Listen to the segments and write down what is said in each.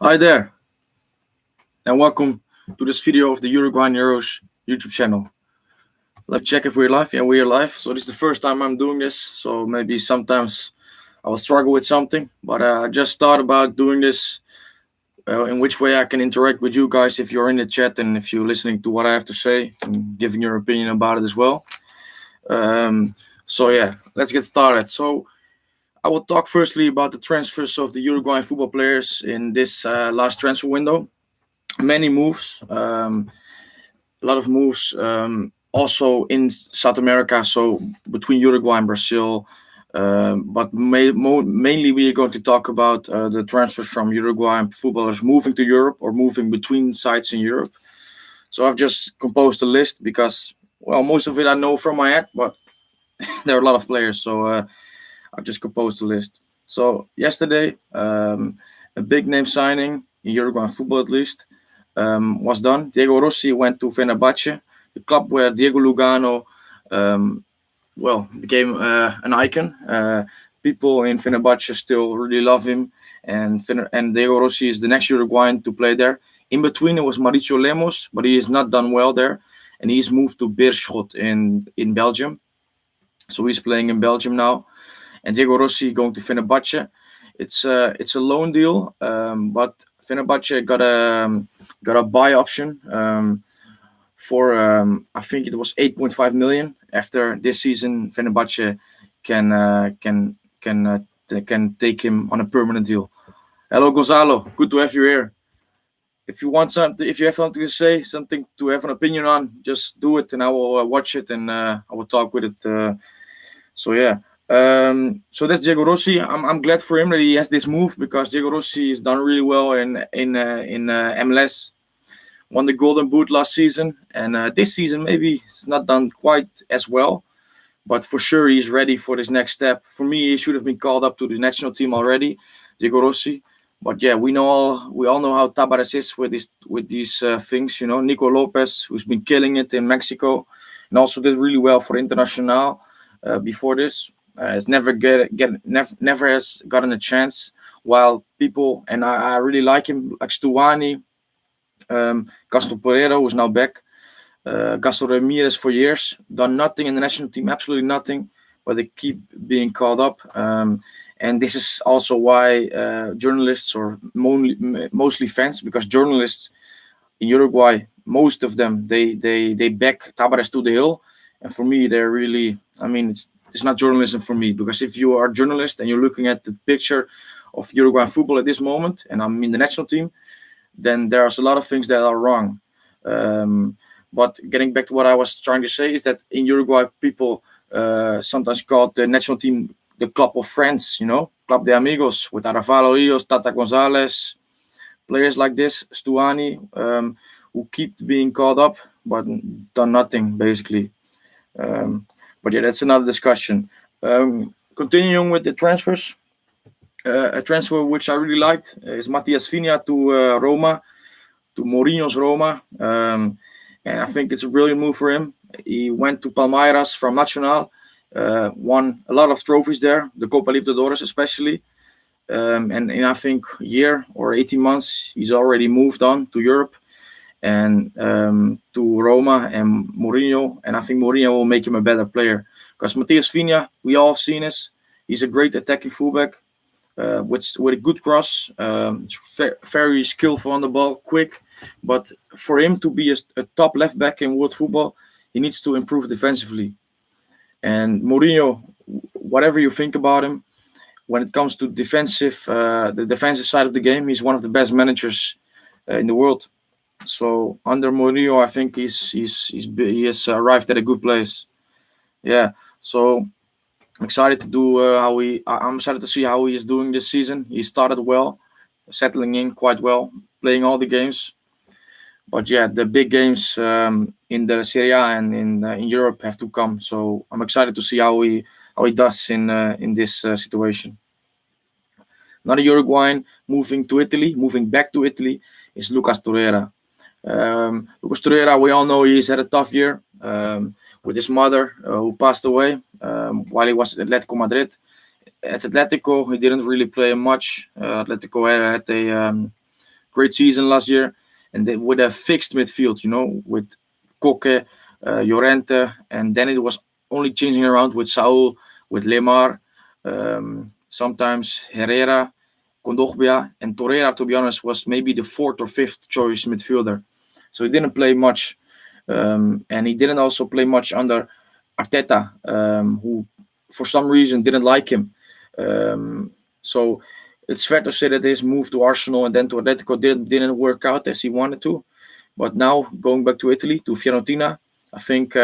Hi there, and welcome to this video of the Uruguayan Euros YouTube channel. Let me check if we're live. Yeah, we're live. So this is the first time I'm doing this, so maybe sometimes I will struggle with something, but I just thought about doing this in which way I can interact with you guys if you're in the chat and if you're listening to what I have to say and giving your opinion about it as well. So yeah, let's get started. So I will talk firstly about the transfers of the Uruguayan football players in this last transfer window. Many moves, a lot of moves, also in South America, so between Uruguay and Brazil. But mainly we are going to talk about the transfers from Uruguayan footballers moving to Europe or moving between sites in Europe. So I've just composed a list because, well, most of it I know from my head, but there are a lot of players, so I've just composed a list. So yesterday, a big name signing in Uruguayan football at least was done. Diego Rossi went to Fenerbahce, the club where Diego Lugano, became an icon. People in Fenerbahce still really love him, and Diego Rossi is the next Uruguayan to play there. In between, it was Mauricio Lemos, but he has not done well there, and he's moved to Beerschot in Belgium. So he's playing in Belgium now, and Diego Rossi going to Fenerbahce. It's a loan deal, but Fenerbahce got a buy option for I think it was 8.5 million. After this season, Fenerbahce can take him on a permanent deal. Hello, Gonzalo. Good to have you here. If you want something, if you have something to say, something to have an opinion on, just do it, and I will watch it and I will talk with it. So yeah. So that's Diego Rossi. I'm glad for him that he has this move because Diego Rossi has done really well in MLS. Won the Golden Boot last season, and this season maybe it's not done quite as well, but for sure he's ready for this next step. For me, he should have been called up to the national team already, Diego Rossi. But yeah, we all know how Tabares is with these things. You know, Nico Lopez, who's been killing it in Mexico, and also did really well for Internacional before this. Has never has gotten a chance. While people, and I really like him, like Stuani, Castro Pereira, who's now back. Castro Ramirez for years, done nothing in the national team, absolutely nothing, but they keep being called up. And this is also why journalists, or mostly fans, because journalists in Uruguay, most of them, they back Tabares to the hill. And for me, they're really, it's not journalism for me, because if you are a journalist and you're looking at the picture of Uruguayan football at this moment, and I'm in the national team, then there's a lot of things that are wrong. But getting back to what I was trying to say is that in Uruguay, people sometimes call the national team the club of friends, you know, Club de Amigos, with Arafalo Rios, Tata Gonzalez, players like this, Stuani, who keep being called up but done nothing, basically. But yeah, that's another discussion. Continuing with the transfers. A transfer which I really liked is Matias Vinha to Roma, to Mourinho's Roma. And I think it's a brilliant move for him. He went to Palmeiras from Nacional, won a lot of trophies there, the Copa Libertadores especially. And in I think a year or 18 months, he's already moved on to Europe and to Roma and Mourinho. And I think Mourinho will make him a better player. Because Matias Vinha, we all have seen this. He's a great attacking fullback. With a good cross, very skillful on the ball, quick. But for him to be a top left back in world football, he needs to improve defensively. And Mourinho, whatever you think about him, when it comes to the defensive side of the game, he's one of the best managers in the world. So under Mourinho, I think he has arrived at a good place. Yeah. So I'm excited I'm excited to see how he is doing this season. He started well, settling in quite well, playing all the games. But yeah, the big games in the Serie A and in Europe have to come. So I'm excited to see how he does in this situation. Another Uruguayan moving back to Italy, is Lucas Torreira. Lucas Torreira, we all know he's had a tough year with his mother who passed away while he was at Atletico Madrid. At Atletico, he didn't really play much. Atletico had great season last year, and they, with a fixed midfield, with Koke, Llorente, and then it was only changing around with Saul, with Lemar, sometimes Herrera, Kondogbia, and Torreira, to be honest, was maybe the fourth or fifth choice midfielder. So he didn't play much. And he didn't also play much under Arteta, who for some reason didn't like him. So it's fair to say that his move to Arsenal and then to Atletico didn't work out as he wanted to. But now going back to Italy, to Fiorentina, I think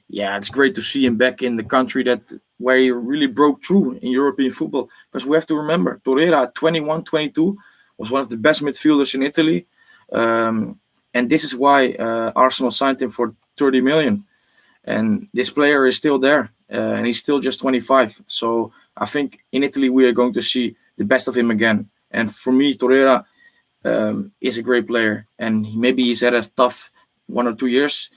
it's great to see him back in the country that where he really broke through in European football. Because we have to remember, Torreira at 21, 22 was one of the best midfielders in Italy. And this is why Arsenal signed him for 30 million. And this player is still there, and he's still just 25. So I think in Italy we are going to see the best of him again. And for me, Torreira is a great player, and maybe he's had a tough 1 or 2 years.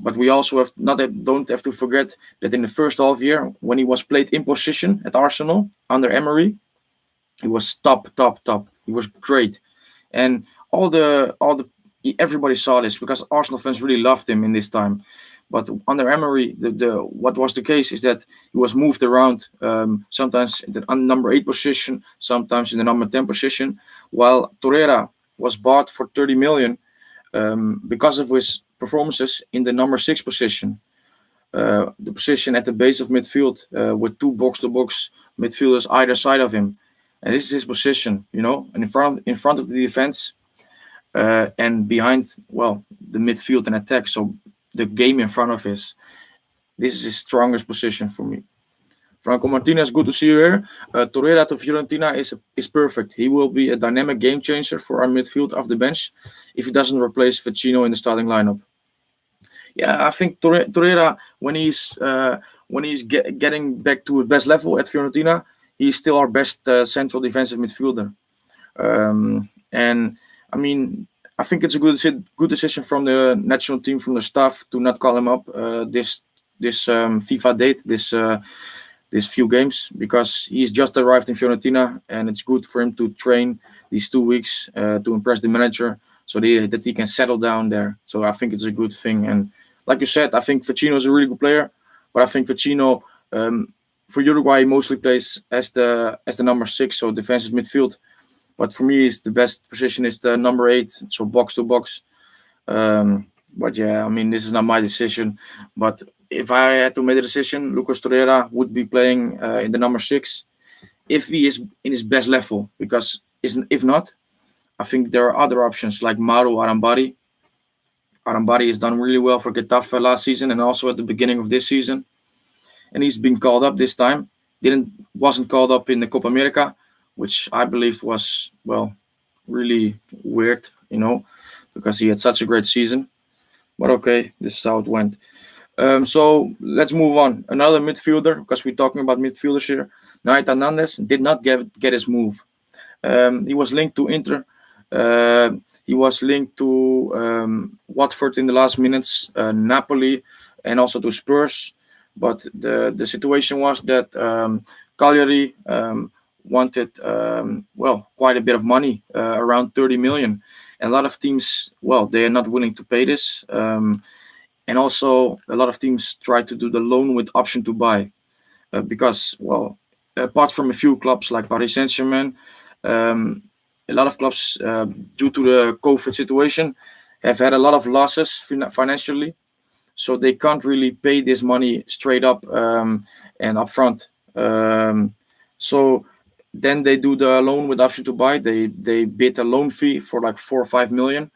But we also don't have to forget that in the first half year, when he was played in position at Arsenal under Emery, he was top. He was great, and everybody saw this because Arsenal fans really loved him in this time. But under Emery, what was the case is that he was moved around, sometimes in the number 8 position, sometimes in the number 10 position, while Torreira was bought for 30 million because of his performances in the number 6 position, the position at the base of midfield with 2 box-to-box midfielders either side of him. And this is his position, and in front of the defense and behind, the midfield and attack. So the game in front of this is his strongest position for me. Franco Martinez, good to see you here. Torreira to Fiorentina is perfect. He will be a dynamic game changer for our midfield off the bench if he doesn't replace Vecino in the starting lineup. Yeah, I think Torreira, when he's getting back to his best level at Fiorentina, he's still our best central defensive midfielder. And I mean, I think it's a good decision from the national team, from the staff, to not call him up this FIFA date, this few games, because he's just arrived in Fiorentina, and it's good for him to train these 2 weeks to impress the manager, so that he can settle down there. So I think it's a good thing. And like you said, I think Vecino is a really good player, but I think Vecino for Uruguay mostly plays as the number 6, so defensive midfield. But for me, the best position is the number 8, so box to box. But yeah, I mean, this is not my decision. But if I had to make a decision, Lucas Torreira would be playing in the number 6 if he is in his best level. Because if not, I think there are other options like Mauro Arambari. Arambari has done really well for Getafe last season and also at the beginning of this season. And he's been called up this time. Wasn't called up in the Copa America, which I believe was, really weird, because he had such a great season. But okay, this is how it went. So let's move on. Another midfielder, because we're talking about midfielders here. Nath Hernandez did not get his move. He was linked to Inter. He was linked to Watford in the last minutes, Napoli, and also to Spurs. But the situation was that Cagliari wanted quite a bit of money, around 30 million. And a lot of teams, they are not willing to pay this. And also a lot of teams try to do the loan with option to buy because, apart from a few clubs like Paris Saint-Germain, a lot of clubs, due to the COVID situation, have had a lot of losses financially. So they can't really pay this money straight up and upfront. So then they do the loan with option to buy. They bid a loan fee for like 4 or 5 million.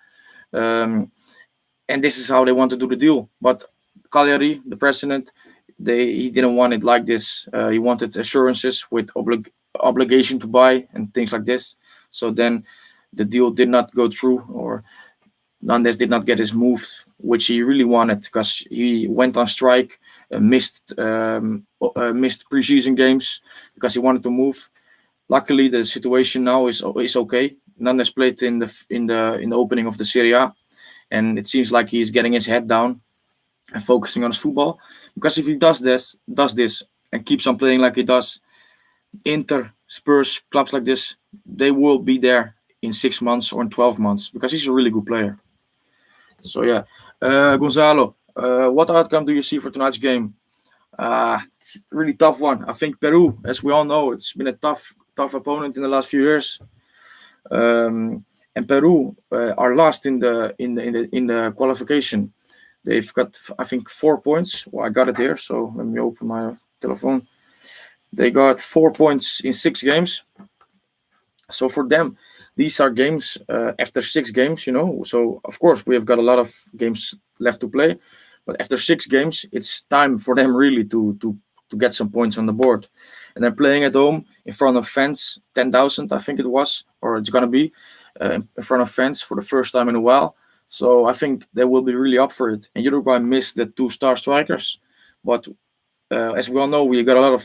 And this is how they want to do the deal. But Cagliari, the president, he didn't want it like this. He wanted assurances with obligation to buy and things like this. So then the deal did not go through, or Hernandez did not get his move, which he really wanted, because he went on strike, missed preseason games because he wanted to move. Luckily, the situation now is okay. Hernandez played in the opening of the Serie A, and it seems like he's getting his head down and focusing on his football. Because if he does this, and keeps on playing like he does, Inter, Spurs, clubs like this, they will be there in 6 months or in 12 months because he's a really good player. So yeah, Gonzalo, what outcome do you see for tonight's game? It's a really tough one. I think Peru, as we all know, it's been a tough opponent in the last few years. And Peru are last in the qualification. They've got, I think, 4 points. Well, I got it here, so let me open my telephone. They got 4 points in 6 games. So for them, these are games after 6 games, So of course we have got a lot of games left to play, but after 6 games, it's time for them really to get some points on the board. And they're playing at home in front of fans, 10,000, I think it was, or it's gonna be in front of fans for the first time in a while. So I think they will be really up for it. And Uruguay missed the 2 star strikers, but as we all know, we got a lot of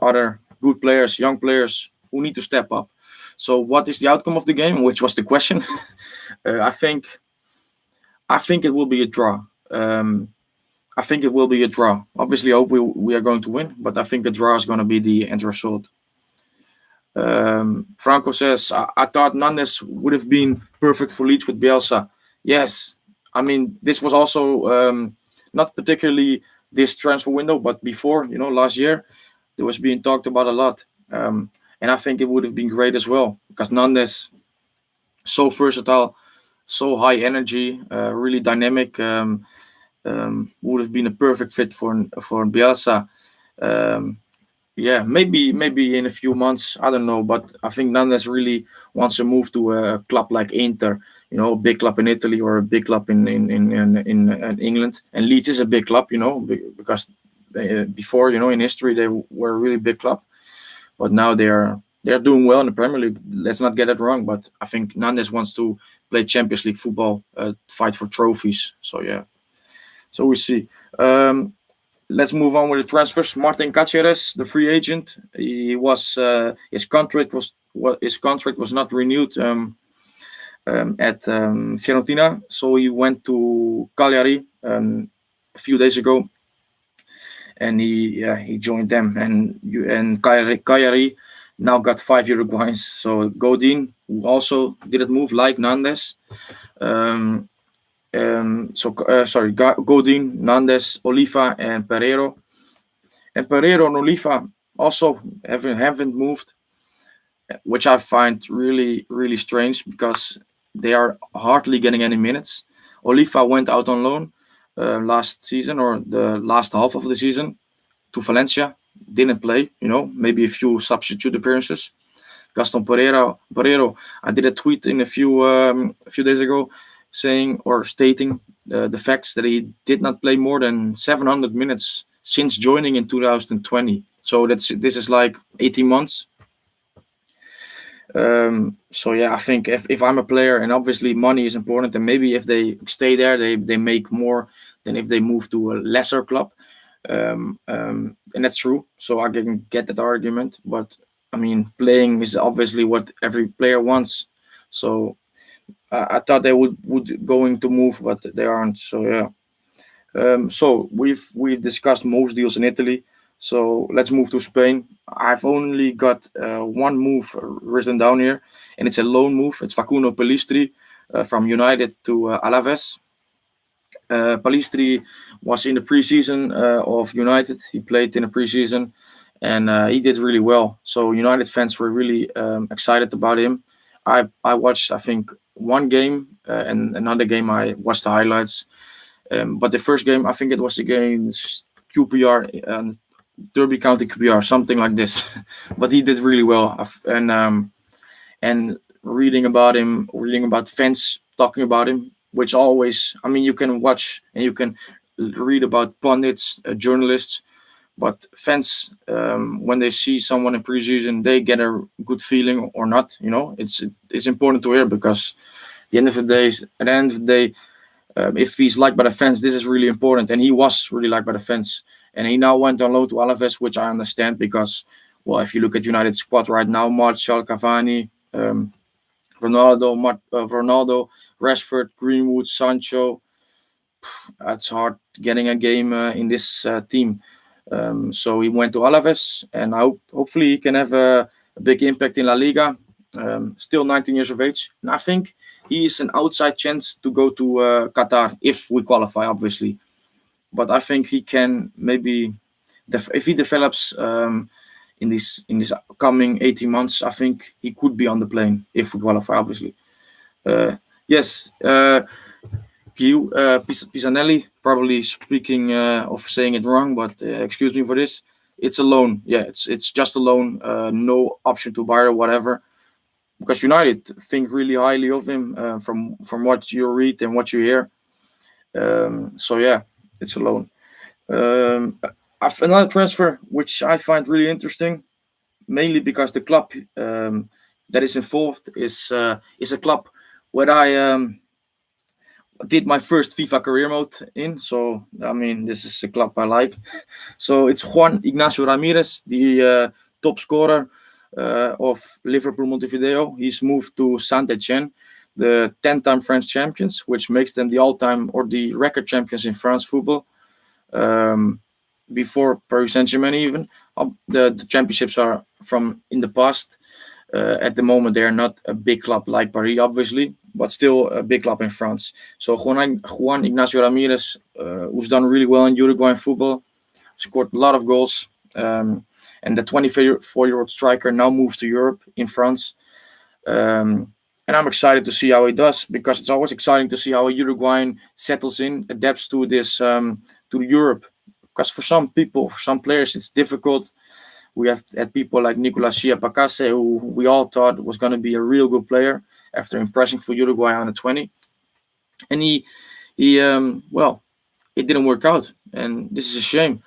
other good players, young players who need to step up. So, what is the outcome of the game? Which was the question. I think it will be a draw. I think it will be a draw. Obviously, I hope we are going to win, but I think a draw is going to be the end result. Franco says, I thought Nandes would have been perfect for Leeds with Bielsa. Yes, I mean this was also not particularly this transfer window, but before, last year, there was being talked about a lot. And I think it would have been great as well because Nandes, so versatile, so high energy, really dynamic, would have been a perfect fit for Bielsa. Yeah, maybe in a few months, I don't know, but I think Nandes really wants to move to a club like Inter, a big club in Italy or a big club in England. And Leeds is a big club, because before, in history they were a really big club, but now they're doing well in the Premier League. Let's not get it wrong, but I think Nandes wants to play Champions League football, fight for trophies. So yeah, so we see. Let's move on with the transfers. Martin Caceres, the free agent, he was his contract was not renewed at Fiorentina, so he went to Cagliari a few days ago, and he joined them, and Cagliari now got 5 Uruguayans. So Godin, who also didn't move like Nandes. Godin, Nandes, Oliva, and Pereiro. And Pereiro and Oliva also haven't moved, which I find really, really strange because they are hardly getting any minutes. Oliva went out on loan last season or the last half of the season to Valencia. Didn't play, maybe a few substitute appearances. Gaston Pereiro, I did a tweet in a few days ago saying or stating the facts that he did not play more than 700 minutes since joining in 2020. So this is like 18 months. So yeah, I think if I'm a player, and obviously money is important, and maybe if they stay there, they make more than if they move to a lesser club. And that's true. So I can get that argument, but I mean, playing is obviously what every player wants. So I thought they would going to move, but they aren't. So yeah. So we've discussed most deals in Italy. So let's move to Spain. I've only got one move written down here, and it's a loan move. It's Facundo Pellistri from United to Alaves. Pellistri was in the preseason of United. He played in the preseason, and he did really well. So United fans were really excited about him. I watched, I think, one game, and another game I watched the highlights. But the first game, I think it was against QPR and Derby County QPR, something like this. But he did really well, and reading about fans talking about him, which always, I mean, you can watch and you can read about pundits, journalists, but fans, when they see someone in preseason, they get a good feeling or not. It's important to hear because at the end of the day, if he's liked by the fans, this is really important, and he was really liked by the fans. And he now went on loan to Alaves, which I understand because, well, if you look at United's squad right now, Martial, Cavani, Ronaldo, Rashford, Greenwood, Sancho, it's hard getting a game in this team. So he went to Alaves, and hopefully he can have a big impact in La Liga. still 19 years of age, and I think he is an outside chance to go to Qatar if we qualify, obviously. But I think he can maybe, if he develops in this coming 18 months, I think he could be on the plane if we qualify, obviously. Yes, Pisanelli, probably speaking of saying it wrong, but excuse me for this. It's a loan. Yeah, it's just a loan. No option to buy or whatever. Because United think really highly of him from what you read and what you hear. So yeah, it's a loan. Um, Another transfer which I find really interesting, mainly because the club that is involved is a club where I did my first FIFA career mode in. So I mean, this is a club I like. So it's Juan Ignacio Ramirez, the top scorer of Liverpool Montevideo. He's moved to Saint Etienne, the 10-time French champions, which makes them the all-time or the record champions in France football. Um, Before Paris Saint-Germain, even the championships are from in the past. At the moment, they are not a big club like Paris, obviously, but still a big club in France. So Juan Ignacio Ramirez, who's done really well in Uruguayan football, scored a lot of goals. And the 24-year-old striker now moves to Europe in France. And I'm excited to see how he does, because it's always exciting to see how a Uruguayan settles in, adapts to this to Europe. Because for some people, for some players, it's difficult. We have had people like Nicolas Chiapacase, who we all thought was going to be a real good player after impressing for Uruguay under 20, and well, it didn't work out, and this is a shame.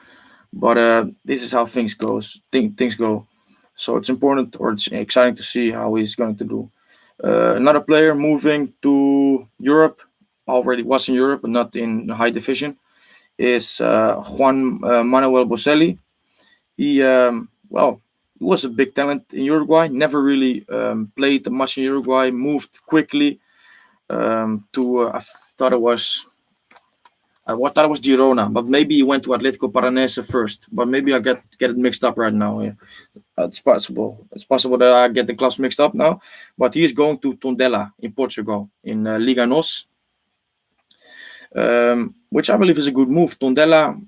But this is how things go. So it's important, or it's exciting to see how he's going to do. Another player moving to Europe, already was in Europe, but not in the high division, is Juan Manuel Boselli. Well, he was a big talent in Uruguay. Never really played much in Uruguay. Moved quickly to I thought it was thought it was Girona, but maybe he went to Atletico Paranese first. But maybe I get it mixed up right now. Yeah. It's possible. It's possible that I get the clubs mixed up now. But he is going to Tondela in Portugal in Liga NOS, which I believe is a good move. Tondela,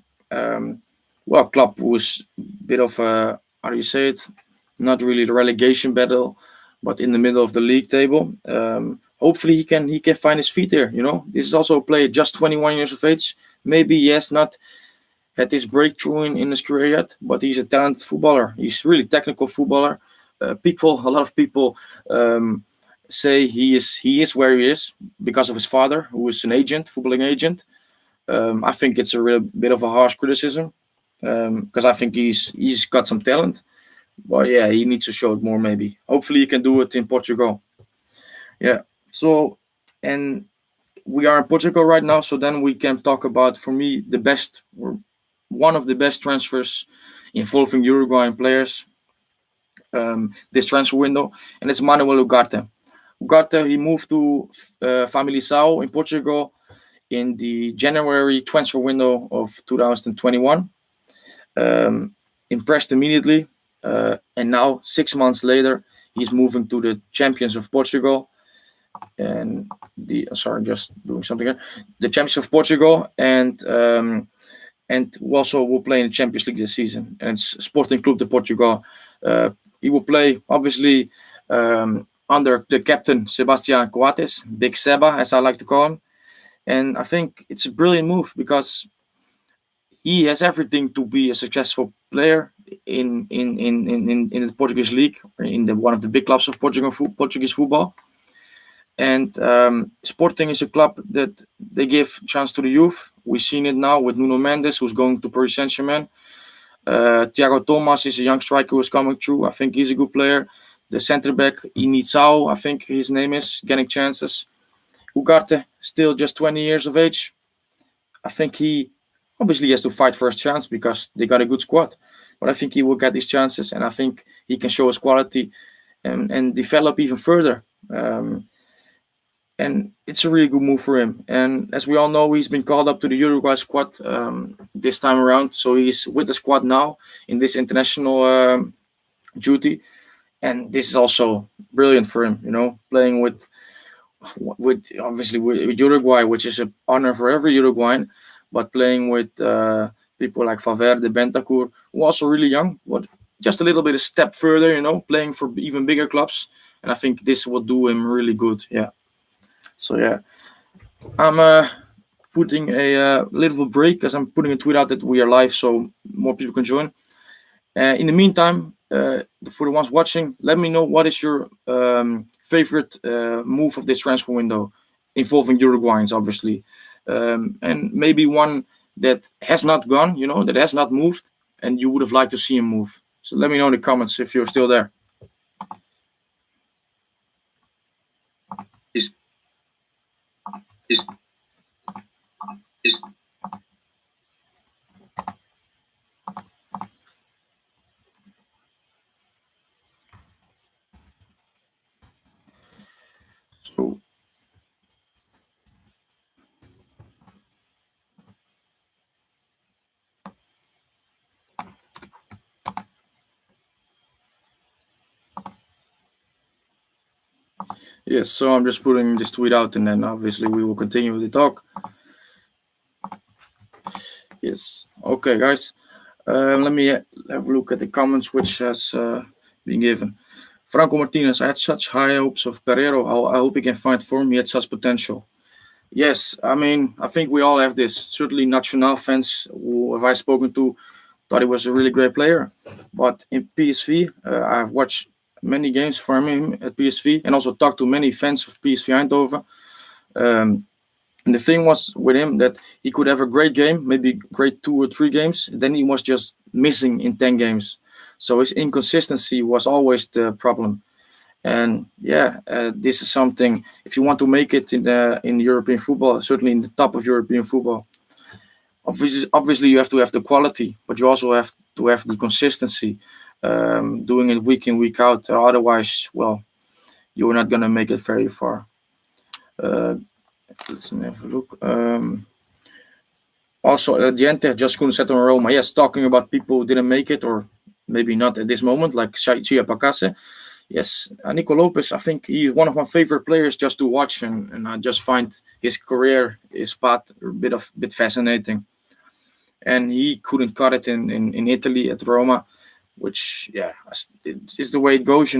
club was a bit of a, how do you say it? Not really the relegation battle, but in the middle of the league table. Hopefully he can find his feet there. You know, this is also a player just 21 years of age. Maybe he has not had his breakthrough in his career yet, but he's a talented footballer. He's really technical footballer. A lot of people say he is where he is because of his father, who is an agent, footballing agent. I think it's a real bit of a harsh criticism, because I think he's got some talent, but yeah, he needs to show it more. Maybe, hopefully, he can do it in Portugal. Yeah. So, and we are in Portugal right now, so then we can talk about, for me, the best, or one of the best transfers involving Uruguayan players this transfer window, and it's Manuel Ugarte. Ugarte, he moved to Famalicão in Portugal in the January transfer window of 2021. Impressed immediately, and now 6 months later, he's moving to the champions of Portugal, and just doing something here. The champions of Portugal, and also will play in the Champions League this season. And it's Sporting Clube de Portugal. He will play, obviously, under the captain Sebastián Coates, Big Seba, as I like to call him. And I think it's a brilliant move, because he has everything to be a successful player in the Portuguese league, or in one of the big clubs of Portuguese football. And Sporting is a club that they give chance to the youth. We've seen it now with Nuno Mendes, who's going to Paris Saint-Germain. Thiago Thomas is a young striker who's coming through. I think he's a good player. The centre back, Inizao, I think his name is, getting chances. Ugarte, still just 20 years of age. I think he obviously has to fight for his chance, because they got a good squad. But I think he will get these chances, and I think he can show his quality and develop even further. And it's a really good move for him. And as we all know, he's been called up to the Uruguay squad this time around. So he's with the squad now in this international duty. and this is also brilliant for him. Playing with obviously with Uruguay, which is an honor for every Uruguayan, but playing with people like Valverde, Bentancur, who are also really young, but just a little bit a step further. Playing for even bigger clubs, and I think this will do him really good. Yeah. So yeah, I'm putting a little break because I'm putting a tweet out that we are live, so more people can join. In the meantime, for the ones watching, let me know what is your favorite move of this transfer window, involving Uruguayans, obviously, and maybe one that has not gone, that has not moved, and you would have liked to see him move. So let me know in the comments if you're still there. Is is is so yes. So I'm just putting this tweet out, and then obviously we will continue the talk. Yes. Okay, guys. Let me have a look at the comments which has been given. Franco Martinez, I had such high hopes of Pereiro. I hope he can find form. He had such potential. Yes, I mean, I think we all have this. Certainly, Nacional fans who have I spoken to thought he was a really great player. But in PSV, I've watched many games from him at PSV and also talked to many fans of PSV Eindhoven. Um, and the thing was with him that he could have a great game, maybe great 2 or 3 games. Then he was just missing in 10 games. So his inconsistency was always the problem. And yeah, this is something. If you want to make it in European football, certainly in the top of European football, obviously you have to have the quality, but you also have to have the consistency, doing it week in week out. Otherwise, well, you're not gonna make it very far. Uh, let's have a look. Also, Gente just couldn't settle on Roma. Yes, talking about people who didn't make it, or maybe not at this moment, like Chia Pacase. Yes, Nico Lopez, I think he's one of my favorite players just to watch, and I just find his career, his path, a bit fascinating. And he couldn't cut it in Italy at Roma, which, yeah, it's the way it goes,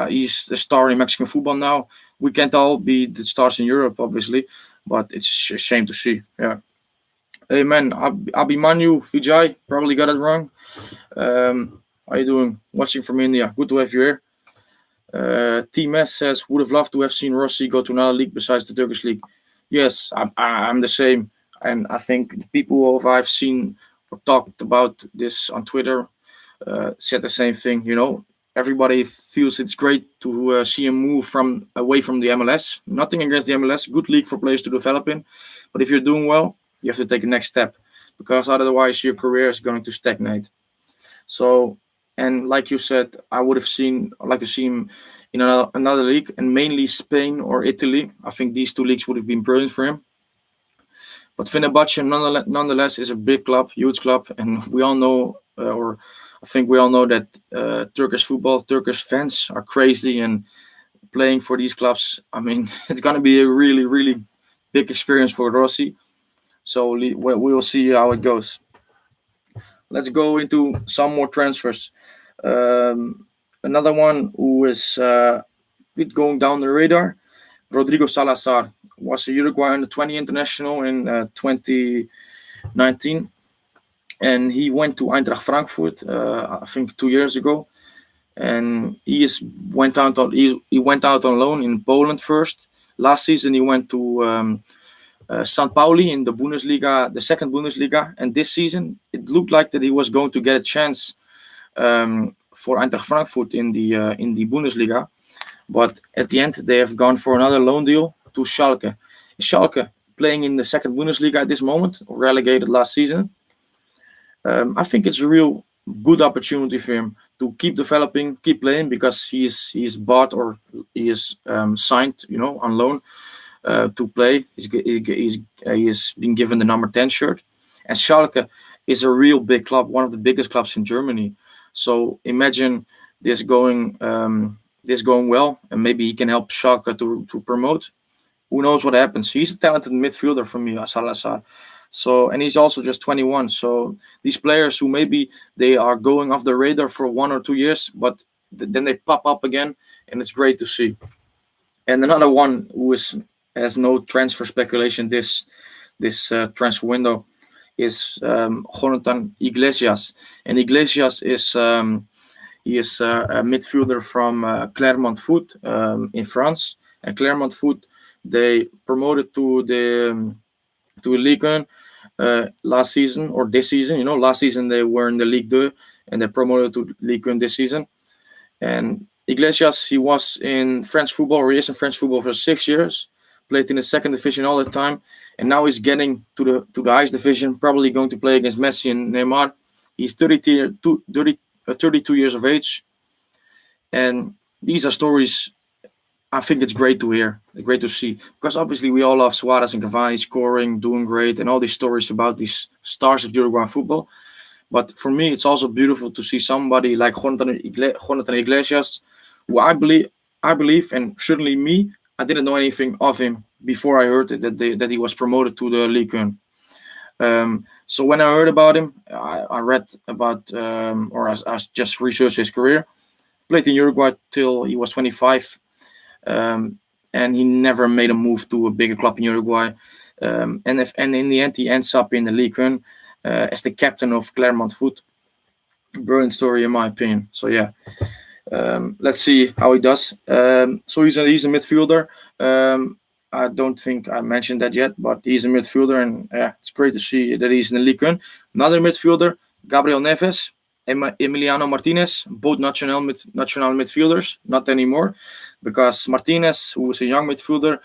He's a star in Mexican football now. We can't all be the stars in Europe, obviously, but it's a shame to see. Yeah. Hey, man, Abhimanyu Vijay, probably got it wrong. How you doing? Watching from India. Good to have you here. Team S says, would have loved to have seen Rossi go to another league besides the Turkish league. Yes, I'm the same. And I think the people who I've seen or talked about this on Twitter said the same thing. Everybody feels it's great to see him move away from the MLS. Nothing against the MLS, good league for players to develop in. But if you're doing well, you have to take the next step, because otherwise your career is going to stagnate. So, and like you said, I'd like to see him in another league, and mainly Spain or Italy. I think these 2 leagues would have been brilliant for him. But Fenerbahce, nonetheless, is a big club, huge club, and we all know, or I think we all know that Turkish fans are crazy, and playing for these clubs, I mean, it's going to be a really, really big experience for Rossi. So we will see how it goes. Let's go into some more transfers. Another one who is bit going down the radar, Rodrigo Salazar, was a Uruguay under 20 international in 2019, and he went to Eintracht Frankfurt, I think 2 years ago, and he went out on loan in Poland first. Last season he went to St. Pauli in the Bundesliga, the second Bundesliga, and this season it looked like that he was going to get a chance for Eintracht Frankfurt in the Bundesliga, but at the end they have gone for another loan deal to Schalke. Schalke playing in the second Bundesliga at this moment, relegated last season. I think it's a real good opportunity for him to keep developing, keep playing, because he's bought or he is signed, on loan. To play. He's been given the number 10 shirt. And Schalke is a real big club, one of the biggest clubs in Germany. So imagine this going well, and maybe he can help Schalke to promote. Who knows what happens? He's a talented midfielder for me, Salazar. So, and he's also just 21. So these players who maybe they are going off the radar for 1 or 2 years, but then they pop up again, and it's great to see. And another one who has no transfer speculation this transfer window is Jonathan Iglesias. And Iglesias is he is a midfielder from Clermont Foot in France. And Clermont Foot, they promoted to Ligue 1 last season or this season. Last season they were in the Ligue 2 and they promoted to Ligue 1 this season. And Iglesias, he was in French football, or he is in French football for 6 years, played in the second division all the time, and now he's getting to the highest division, probably going to play against Messi and Neymar. He's 32 years of age, and these are stories I think it's great to hear, great to see, because obviously we all love Suarez and Cavani scoring, doing great, and all these stories about these stars of Uruguayan football. But for me, it's also beautiful to see somebody like Jonathan Iglesias, who I believe, and certainly me, I didn't know anything of him before I heard that he was promoted to the Ligue 1. So when I heard about him, I read about, or I just researched his career. Played in Uruguay till he was 25, and he never made a move to a bigger club in Uruguay. And in the end, he ends up in the Ligue 1 as the captain of Clermont Foot. Brilliant story, in my opinion. So yeah, let's see how he does. So he's a midfielder. I don't think I mentioned that yet, but he's a midfielder, and it's great to see that he's in the Ligue 1. Another midfielder, Gabriel Neves, Emiliano Martinez, both national midfielders, not anymore, because Martinez, who was a young midfielder,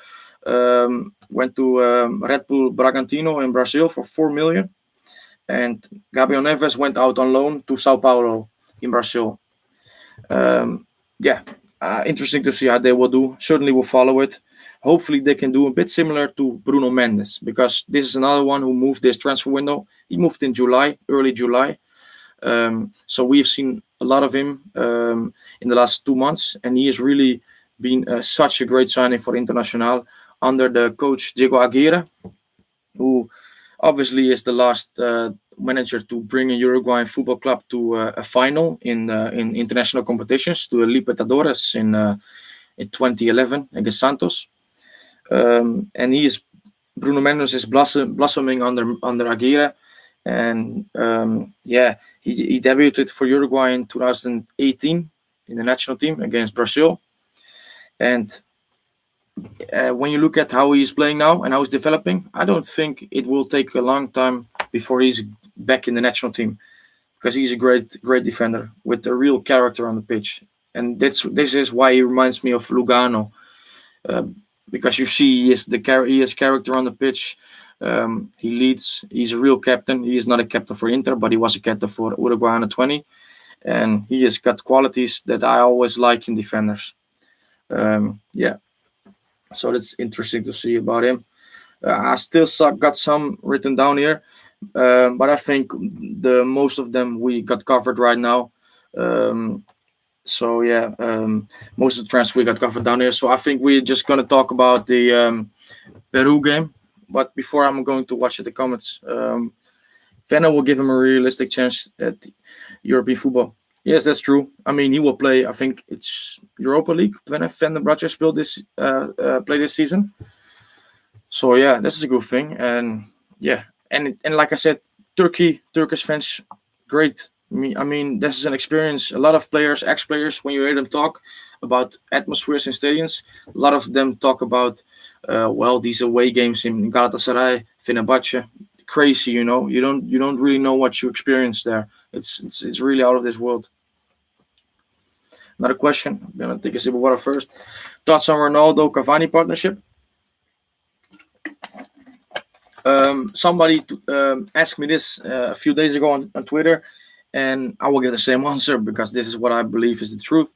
went to Red Bull Bragantino in Brazil for 4 million, and Gabriel Neves went out on loan to Sao Paulo in Brazil. Interesting to see how they will do. Certainly will follow it. Hopefully they can do a bit similar to Bruno Mendes, because this is another one who moved this transfer window. He moved in early July. So we've seen a lot of him in the last 2 months, and he has really been such a great signing for Internacional under the coach Diego Aguirre, who obviously is the last manager to bring a Uruguayan football club to a final in international competitions, to the Libertadores in 2011 against Santos. And Bruno Mendes is blossoming under Aguirre. And he debuted for Uruguay in 2018 in the national team against Brazil. And when you look at how he's playing now and how he's developing, I don't think it will take a long time before he's back in the national team, because he's a great defender with a real character on the pitch. And this is why he reminds me of Lugano, because you see he has character on the pitch. He leads. He's a real captain. He is not a captain for Inter, but he was a captain for Uruguay under 20, and he has got qualities that I always like in defenders. So that's interesting to see about him. I still got some written down here, but I think the most of them we got covered right now. Most of the transfers we got covered down here. So I think we're just gonna talk about the Peru game. But before I'm going to watch the comments, Venner will give him a realistic chance at European football. Yes, that's true. I mean, he will play. I think it's Europa League when Venner Bratjes play this season. So yeah, this is a good thing. And yeah, and like I said, Turkish fans, great. I mean, this is an experience. A lot of players, ex-players, when you hear them talk about atmospheres in stadiums, a lot of them talk about, these away games in Galatasaray, Fenerbahce, crazy. You don't really know what you experience there. It's really out of this world. Another question. I'm gonna take a sip of water first. Thoughts on Ronaldo Cavani partnership? Somebody asked me this a few days ago on Twitter, and I will give the same answer because this is what I believe is the truth.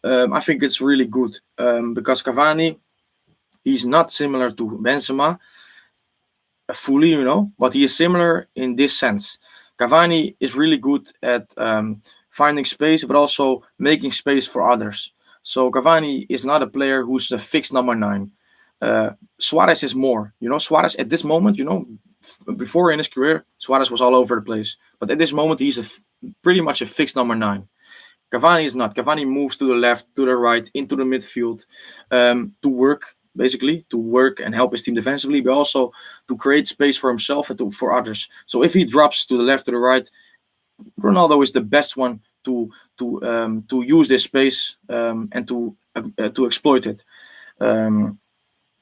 I think it's really good because Cavani, he's not similar to Benzema fully, but he is similar in this sense. Cavani is really good at finding space, but also making space for others. So Cavani is not a player who's a fixed number 9. Suarez is more. Suarez at this moment, before in his career, Suarez was all over the place. But at this moment, he's pretty much a fixed number 9. Cavani is not. Cavani moves to the left, to the right, into the midfield, to work, basically, to work and help his team defensively, but also to create space for himself and for others. So if he drops to the left, to the right, Ronaldo is the best one to use this space and to exploit it.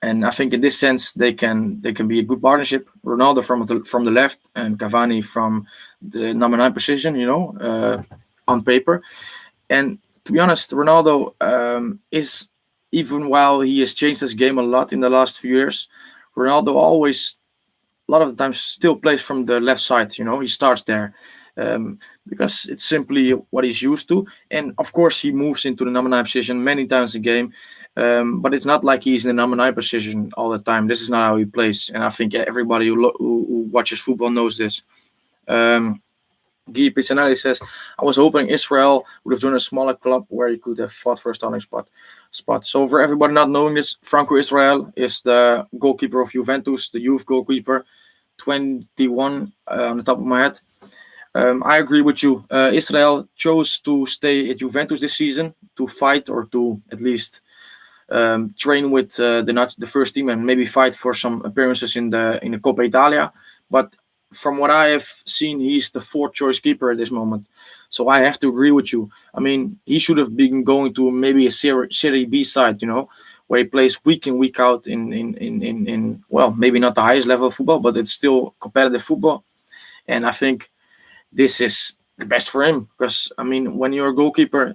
And I think in this sense they can be a good partnership. Ronaldo from the left and Cavani from the number 9 position, on paper. And to be honest, Ronaldo is, even while he has changed his game a lot in the last few years, Ronaldo always, a lot of the times, still plays from the left side. He starts there. Because it's simply what he's used to. And of course, he moves into the number 9 position many times a game. But it's not like he's in the number 9 position all the time. This is not how he plays. And I think everybody who watches football knows this. Guy Pizzanelli says, I was hoping Israel would have joined a smaller club where he could have fought for a starting spot. So for everybody not knowing this, Franco Israel is the goalkeeper of Juventus, the youth goalkeeper, 21 on the top of my head. I agree with you. Israel chose to stay at Juventus this season to fight, or to at least train with the first team and maybe fight for some appearances in the Coppa Italia. But from what I have seen, he's the 4th choice keeper at this moment. So I have to agree with you. I mean, he should have been going to maybe a Serie B side, where he plays week in, week out in well, maybe not the highest level of football, but it's still competitive football. And I think this is the best for him, because I mean, when you're a goalkeeper,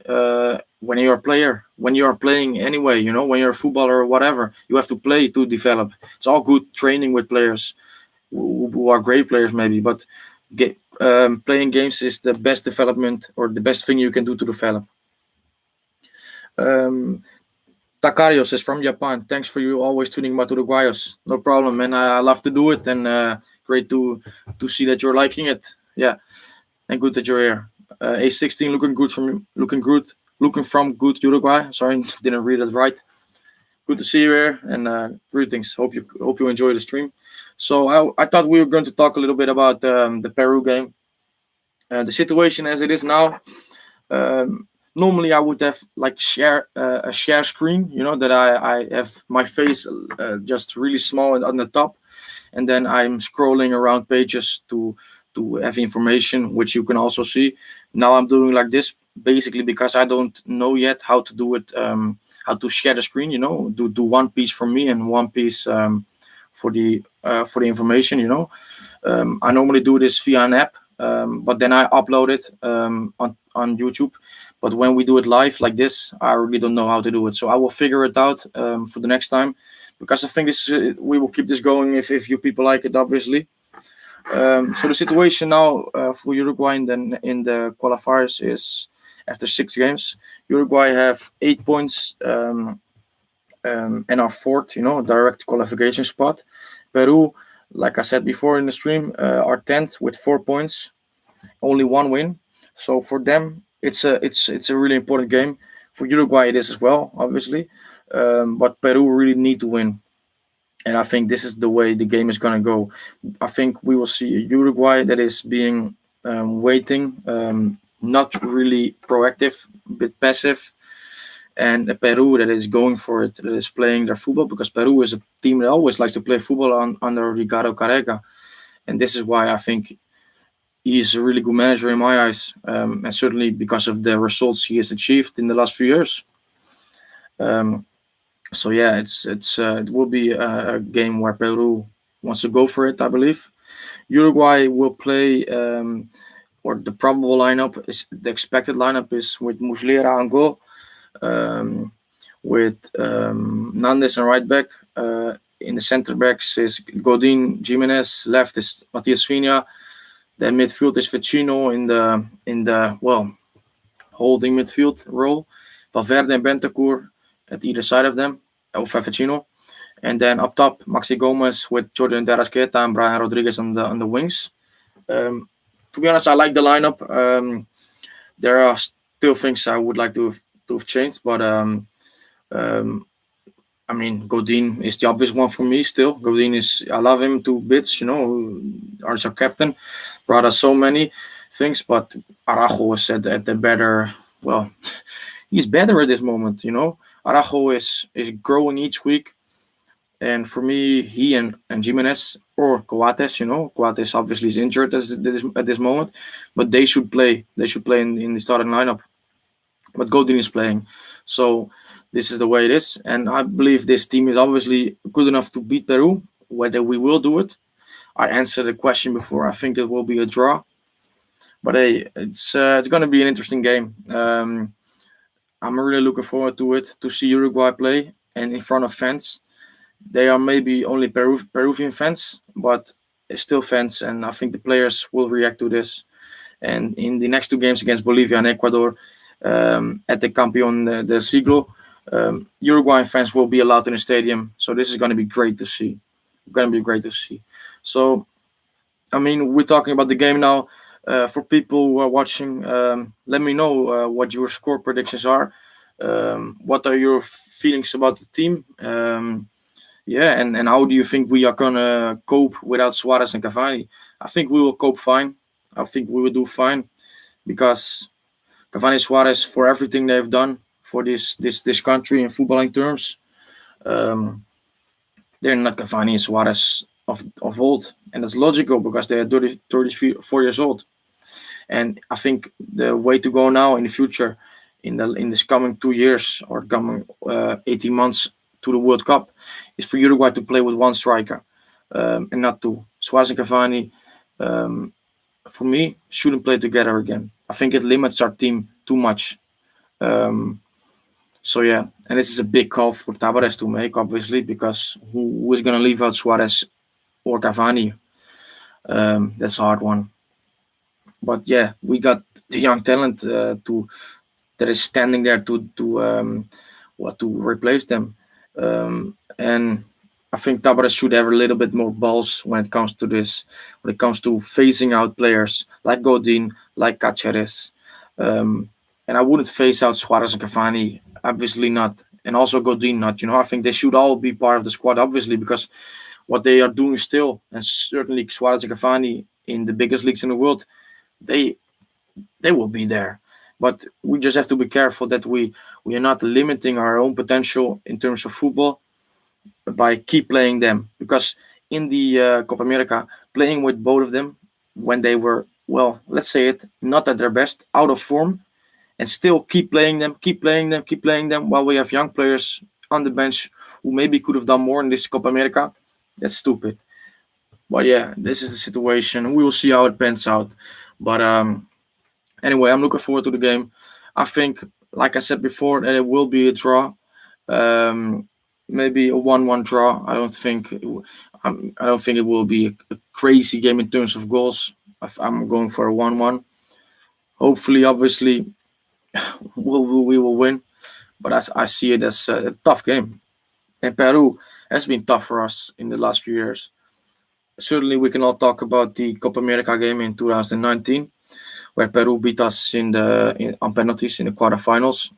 when you're a player, when you are playing anyway, when you're a footballer or whatever, you have to play to develop. It's all good training with players who are great players, maybe, but playing games is the best development, or the best thing you can do to develop. Takario says, from Japan, thanks for you always tuning about Uruguayos. No problem, man. I love to do it, and great to see that you're liking it. Yeah. And good that you're here. A16 looking from good Uruguay. Sorry, didn't read it right. Good to see you here, and greetings. Hope you enjoy the stream. So I thought we were going to talk a little bit about the Peru game. The situation as it is now. Normally I would have like a share screen, that I have my face just really small and on the top, and then I'm scrolling around pages to have information which you can also see. Now I'm doing like this basically because I don't know yet how to do it, how to share the screen, do one piece for me and one piece for the information. I normally do this via an app, but then I upload it on YouTube. But when we do it live like this, I really don't know how to do it. So I will figure it out for the next time, because I think we will keep this going if you people like it, obviously. So the situation now for Uruguay in the qualifiers is, after 6 games, Uruguay have 8 points and are 4th, direct qualification spot. Peru, like I said before in the stream, are 10th with 4 points, only 1 win. So for them, it's a really important game. For Uruguay, it is as well, obviously, but Peru really need to win. And I think this is the way the game is going to go. I think we will see a Uruguay that is being waiting, not really proactive, a bit passive, and a Peru that is going for it, that is playing their football, because Peru is a team that always likes to play football under Ricardo Careca. And this is why I think he is a really good manager in my eyes, and certainly because of the results he has achieved in the last few years. So yeah, it will be a game where Peru wants to go for it, I believe. Uruguay will play, or the probable lineup is, the expected lineup is with Muslera on goal, with Nandes and right back. In the center backs is Godin, Jimenez. Left is Matias Vinha. Then midfield is Vecino in the holding midfield role. Valverde and Bentancur at either side of them, or Vecino. And then up top, Maxi Gomez with Jordan De Arrascaeta and Brian Rodriguez on the wings. To be honest, I like the lineup. There are still things I would like to have changed, but um, I mean, Godin is the obvious one for me. Still, Godin is, I love him to bits. Our captain brought us so many things, but Araujo is at the better. Well, he's better at this moment. Araujo is growing each week, and for me, he and Jimenez or Coates. Coates obviously is injured at this moment, but they should play. They should play in the starting lineup. But Godin is playing, so this is the way it is, and I believe this team is obviously good enough to beat Peru. Whether we will do it, I answered the question before. I think it will be a draw, but hey, it's going to be an interesting game. I'm really looking forward to it, to see Uruguay play and in front of fans. They are maybe only Peruvian fans, but it's still fans, and I think the players will react to this. And in the next two games against Bolivia and Ecuador, at the Campeón del Siglo, Uruguayan fans will be allowed in the stadium. So this is going to be great to see. Going to be great to see. So, I mean, we're talking about the game now. For people who are watching, let me know what your score predictions are. What are your feelings about the team? Yeah, and how do you think we are gonna cope without Suarez and Cavani? I think we will cope fine. I think we will do fine because Cavani and Suarez, for everything they've done for this country in footballing terms, um, they're not Cavani and Suarez of old, and that's logical because they are 34 years old. And I think the way to go now in the future, in this coming 2 years or coming 18 months to the World Cup, is for Uruguay to play with one striker and not two. Suarez and Cavani, for me, shouldn't play together again. I think it limits our team too much. Um, so yeah, and this is a big call for Tabares to make, obviously, because who is going to leave out Suarez or Cavani? That's a hard one. But yeah, we got the young talent that is standing there to replace them. And I think Tabares should have a little bit more balls when it comes to this, when it comes to phasing out players like Godin, like Caceres. And I wouldn't phase out Suarez and Cavani, obviously not. And also Godin not. I think they should all be part of the squad, obviously, because what they are doing still, and certainly Suarez and Cavani in the biggest leagues in the world, they they will be there. But we just have to be careful that we are not limiting our own potential in terms of football by keep playing them, because in the Copa America, playing with both of them when they were, well, let's say it, not at their best, out of form, and still keep playing them, keep playing them, keep playing them, while we have young players on the bench who maybe could have done more in this Copa America. That's stupid. But yeah, this is the situation. We will see how it pans out. But anyway, I'm looking forward to the game. I think, like I said before, that it will be a draw. Maybe a 1-1 draw. I don't think it will be a crazy game in terms of goals. I'm going for a 1-1. Hopefully, obviously, we will win. But I see it as a tough game. And Peru has been tough for us in the last few years. Certainly, we can all talk about the Copa America game in 2019, where Peru beat us on penalties in the quarterfinals.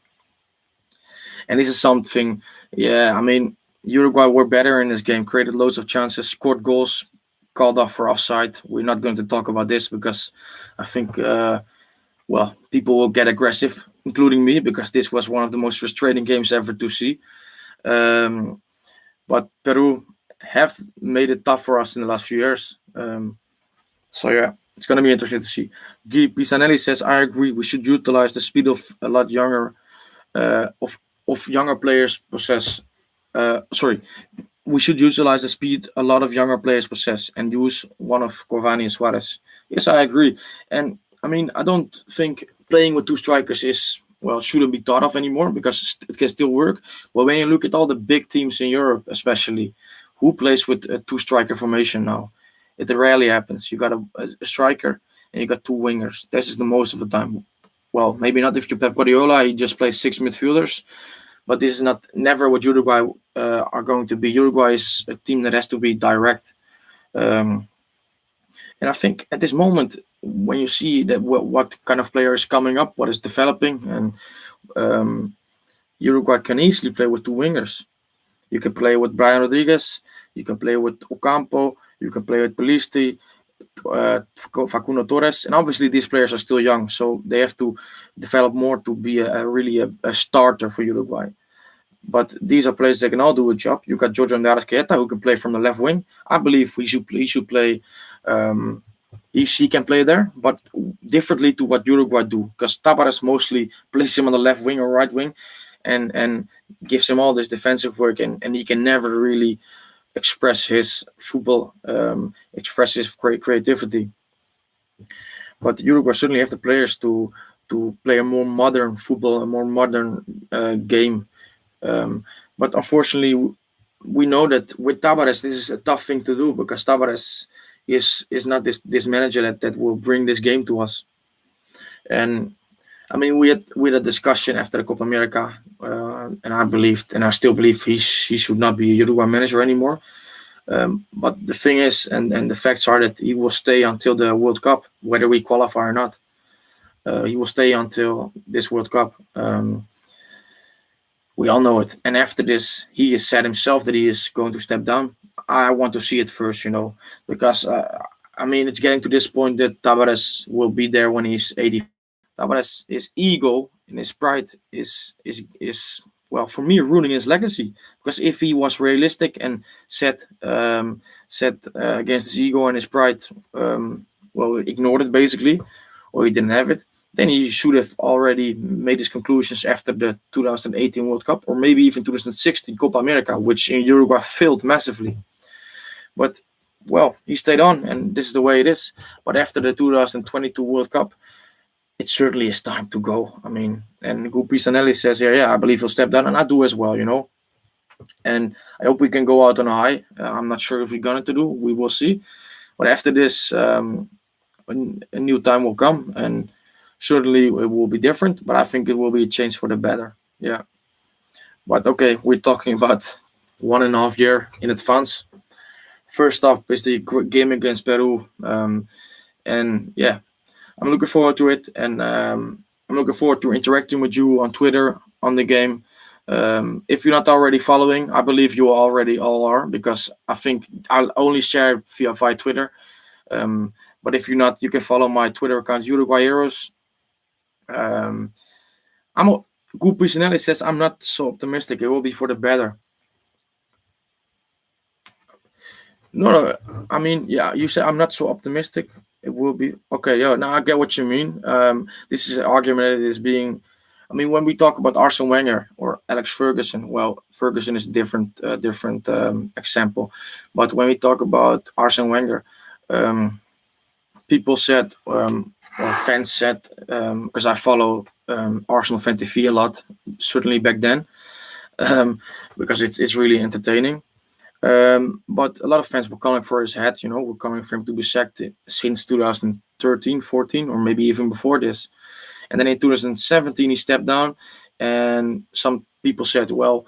And this is something, yeah, I mean, Uruguay were better in this game, created loads of chances, scored goals, called off for offside. We're not going to talk about this because I think, people will get aggressive, including me, because this was one of the most frustrating games ever to see. Um, but Peru have made it tough for us in the last few years. So yeah, it's going to be interesting to see. Guy Pisanelli says, I agree. We should utilize the speed of a lot younger of younger players possess. Sorry, we should utilize the speed a lot of younger players possess and use one of Cavani and Suarez. Yes, I agree. And I mean, I don't think playing with two strikers shouldn't be thought of anymore because it can still work. But when you look at all the big teams in Europe, especially, who plays with a two striker formation now? It rarely happens. You got a striker and you got two wingers. This is the most of the time. Well, maybe not if you Pep Guardiola, he just plays six midfielders. But this is never what Uruguay are going to be. Uruguay is a team that has to be direct. And I think at this moment, when you see that what kind of player is coming up, what is developing, and um, Uruguay can easily play with two wingers. You can play with Brian Rodriguez, you can play with Ocampo, you can play with Pelisti, Facundo Torres, and obviously these players are still young, so they have to develop more to be really a starter for Uruguay. But these are players that can all do a job. You got Jorge Andrade Queta, who can play from the left wing. I believe he should play. Um, he can play there, but differently to what Uruguay do, because Tabares mostly plays him on the left wing or right wing, and gives him all this defensive work, and he can never really express his football, express his creativity. But Uruguay certainly have the players to play a more modern football, a more modern game. But unfortunately, we know that with Tavares, this is a tough thing to do because Tavares is not this manager that will bring this game to us. And I mean, we had a discussion after the Copa America, and I believed, and I still believe he should not be a Uruguay manager anymore. But the thing is, and the facts are that he will stay until the World Cup, whether we qualify or not. He will stay until this World Cup. We all know it. And after this, he has said himself that he is going to step down. I want to see it first, because I mean, it's getting to this point that Tavares will be there when he's 80. Tavares, his ego and his pride is well, for me, ruining his legacy. Because if he was realistic and set against his ego and his pride, well, ignored it basically, or he didn't have it, then he should have already made his conclusions after the 2018 World Cup, or maybe even 2016 Copa America, which in Uruguay failed massively. But well, he stayed on, and this is the way it is. But after the 2022 World Cup, it certainly is time to go. I mean, and Gupi Sanelli says here, yeah, I believe he'll step down, and I do as well. And I hope we can go out on a high. I'm not sure if we're going to do. We will see. But after this, a new time will come, and certainly it will be different. But I think it will be a change for the better. Yeah. But okay, we're talking about 1.5 year in advance. First up is the game against Peru, and yeah, I'm looking forward to it, and I'm looking forward to interacting with you on Twitter on the game. If you're not already following, I believe you already all are, because I think I'll only share via Twitter. But if you're not, you can follow my Twitter account, Uruguay Heroes. Good personality says I'm not so optimistic. It will be for the better. No, I mean, yeah, you said I'm not so optimistic. It will be okay. Yeah, now I get what you mean. This is an argument that is being. I mean, when we talk about Arsene Wenger or Alex Ferguson, well, Ferguson is a different example. But when we talk about Arsene Wenger, people said, or fans said, because I follow Arsenal Fan TV a lot, certainly back then, because it's really entertaining. But a lot of fans were calling for his head, were calling for him to be sacked since 2013, 14, or maybe even before this. And then in 2017, he stepped down, and some people said, well,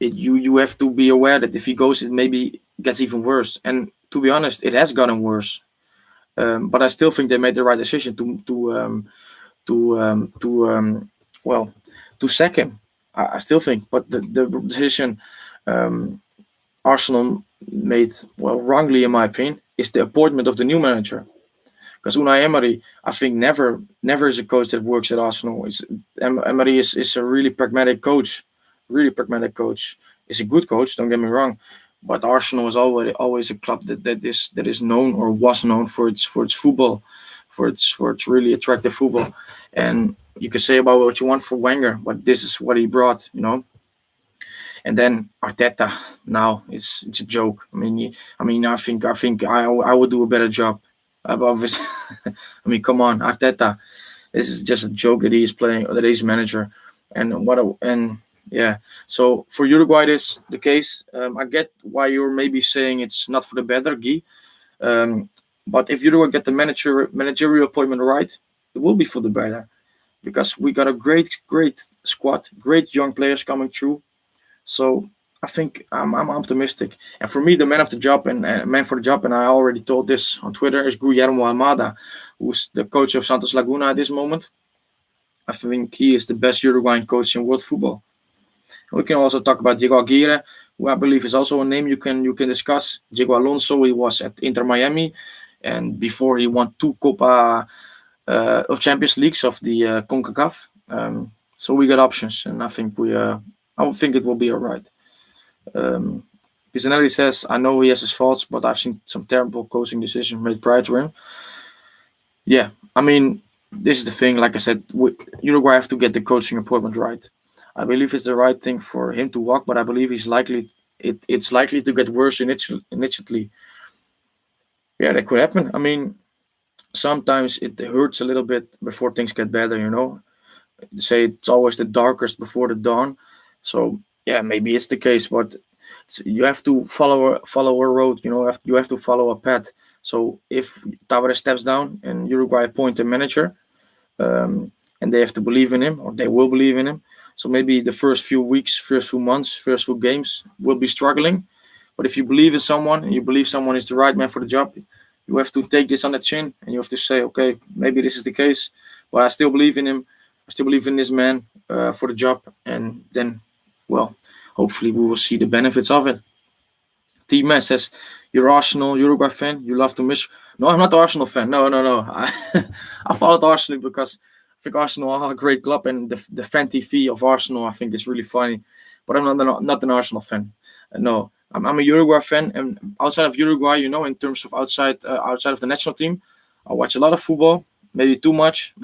you have to be aware that if he goes, it maybe gets even worse. And to be honest, it has gotten worse. But I still think they made the right decision to sack him. I still think, but the decision Arsenal made, well, wrongly in my opinion, is the appointment of the new manager. Because Unai Emery, I think never is a coach that works at Arsenal. Emery is a really pragmatic coach. Is a good coach, don't get me wrong. But Arsenal is always a club that is known, or was known, for its football, for its really attractive football. And you can say about what you want for Wenger, but this is what he brought, And then Arteta now it's a joke. I think I would do a better job above it. I mean, come on, Arteta. This is just a joke that he is playing, or that he's manager. And yeah. So for Uruguay, this the case. I get why you're maybe saying it's not for the better, Guy. But if Uruguay get the managerial appointment right, it will be for the better, because we got a great squad, great young players coming through. So I think I'm optimistic. And for me, the man of the job and man for the job, and I already told this on Twitter, is Guillermo Almada, who's the coach of Santos Laguna at this moment. I think he is the best Uruguayan coach in world football. We can also talk about Diego Aguirre, who I believe is also a name you can discuss. Diego Alonso, he was at Inter Miami, and before he won two Copa of Champions Leagues of the CONCACAF. So we got options, and I would think it will be all right. Um, Pisanelli says, I know he has his faults, but I've seen some terrible coaching decisions made prior to him. Yeah, I mean, this is the thing. Like I said, Uruguay have to get the coaching appointment right. I believe it's the right thing for him to walk, but I believe it's likely to get worse initially. Yeah, that could happen. I mean, sometimes it hurts a little bit before things get better. They say it's always the darkest before the dawn. So yeah, maybe it's the case, but you have to follow a road. You have to follow a path. So if Tavares steps down and Uruguay appoint a manager, and they have to believe in him, or they will believe in him. So maybe the first few weeks, first few months, first few games will be struggling. But if you believe in someone and you believe someone is the right man for the job, you have to take this on the chin and you have to say, okay, maybe this is the case, but I still believe in him. I still believe in this man for the job, and then, well, hopefully we will see the benefits of it. T-Man says, you're Arsenal, Uruguay fan. You love to miss. No, I'm not an Arsenal fan. No, no, no. I followed Arsenal because I think Arsenal are a great club, and the fan TV of Arsenal I think is really funny. But I'm not an Arsenal fan. No, I'm a Uruguay fan, and outside of Uruguay, in terms of outside of the national team, I watch a lot of football, maybe too much,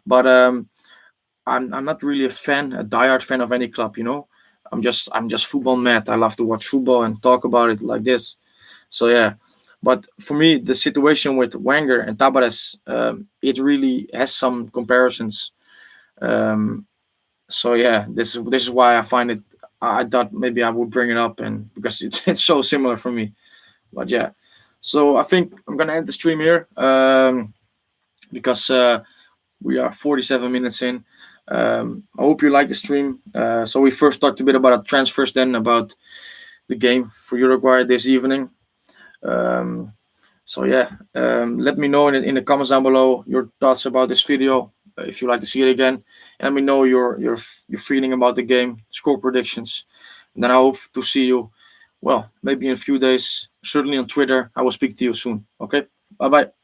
but I'm not really a diehard fan of any club. I'm just football mad. I love to watch football and talk about it like this. So yeah, but for me, the situation with Wenger and Tabares, it really has some comparisons. Um, so yeah, this is why I find it. I thought maybe I would bring it up, and because it's it's so similar for me. But yeah, so I think I'm gonna end the stream here, because we are 47 minutes in. I hope you like the stream. So we first talked a bit about transfers, then about the game for Uruguay this evening. Um, so yeah, let me know in the comments down below your thoughts about this video. If you like to see it again, and let me know your feeling about the game, score predictions, and then I hope to see you. Well, maybe in a few days, certainly on Twitter. I will speak to you soon. Okay, bye bye.